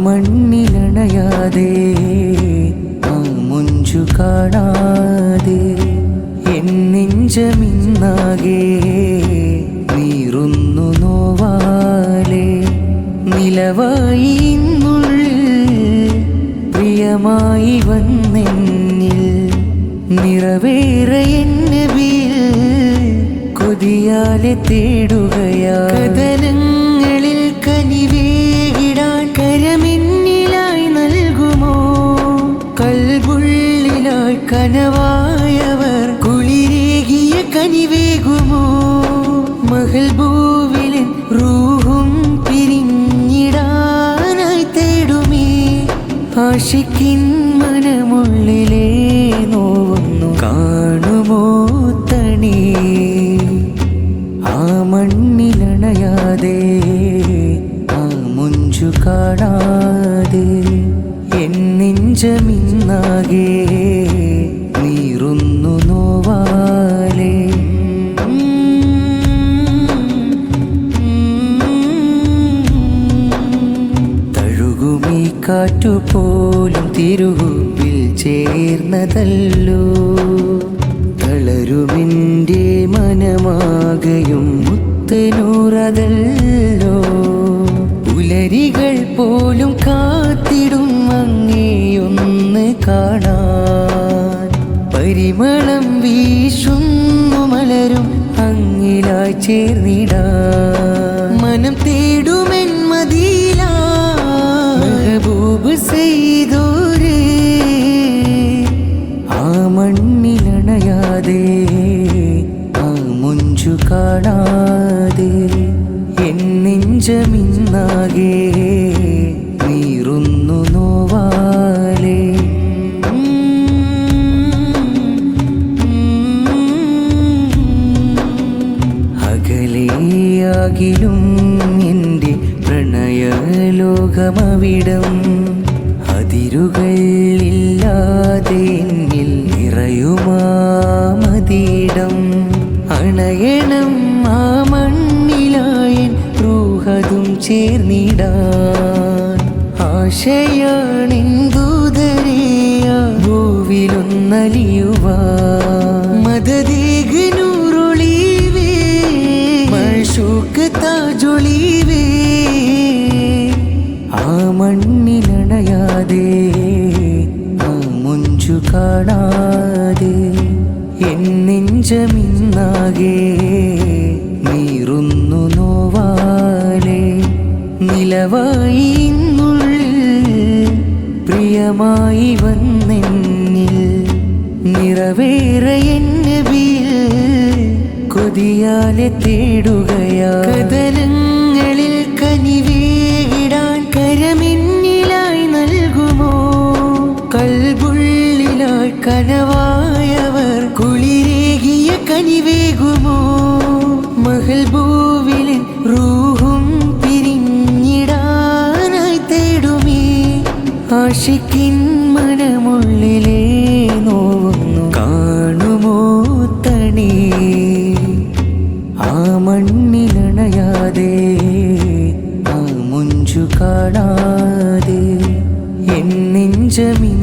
മണ്ണിലണയാതെ ആ മുഞ്ചു കാണാതെ N നെഞ്ചമിന്നാകെ നീറുന്നു നോവാലെ നിലവായി ഇന്നുള്ളിൽ പ്രിയമായി വന്നെന്നിൽ നിറവേറെ N നബിയിൽ കൊതിയാലെ തേടുകയാ കഥനങ്ങളിൽ കനിവേകിടാൻ കരമെന്നിലായി നൽകുമോ കൽബുള്ളിലായി കനവായവർ കുളിരേകിയ കനിവേകുമോ മഹൽബൂവിലെ റൂഹും പിരിഞ്ഞിടാനായി തേടുമേ ആശിക്കിൻ മനമുള്ളിലെ നോവുന്നു കാണുമോ തണി ആ മണ്ണിലണയാതെ ആ മുഞ്ചു കാണാതെ എൻ നെഞ്ചമിന്നാകെ നീറുന്നു നോവാലെ തഴുകുമീ കാറ്റുപോലും തിരുവുപ്പിൽ ചേർന്നതല്ലോ തളരുമെൻ്റെ മനമാകയും മുത്തനൂറതല്ലോ പുലരികൾ പോലും കാത്തിടും അങ്ങേയൊന്ന് കാണാൻ പരിമളം വീശുന്നു മലരും അങ്ങിലായി ചേർന്നിടാൻ മനം തേടുമെൻ മദീന മെഹബൂബ് ചെയ്തോരേ ആ മണ്ണിലണയാതെ ആ മുഞ്ചു കാണാതെ എൻ നെഞ്ചമിന്നാകെ നീറുന്നു നോവാലെ അകലെയാകിലും എൻ്റെ പ്രണയലോകമവിടം അതിരുകളില്ലാതെ എന്നിൽ നിറയുമാമതീടം അണയണം ആ മണ്ണിലായൻ റൂഹതും ചേർന്നിടാൻ ആശയാണെന്തൂതരേയ ഭൂവിലൊന്നലിയുവാൻ മദദേഗനൂറൊളിവേ മഴശൂക്ക് താജൊളിവേ ആ മണ്ണിലണയാതെ ആ മുഞ്ചു കാണാതെ എൻ നെഞ്ചമിന്നാകെ നീറുന്നു നോവാലെ നിലവായി ഇന്നുള്ളിൽ പ്രിയമായി വന്നെന്നിൽ നിറവേറെ എൻ നബിയിൽ കൊതിയാലെ തേടുകയാ കഥനങ്ങളിൽ കനിവേകിടാൻ കരമെന്നിലായി നൽകുമോ കൽബുള്ളിലായി കനവായവർ കുളിരേകിയ കനിവേകുമോ മഹൽബൂവിലെ റൂഹും പിരിഞ്ഞിടാനായി തേടുമേ ആശിക്കിൻ മനമുള്ളിലെ നോവുന്നു കാണുമോ തണി ആ മണ്ണിലണയാതെ ആ മുഞ്ചു കാണാതെ എൻ നെഞ്ചമിൻ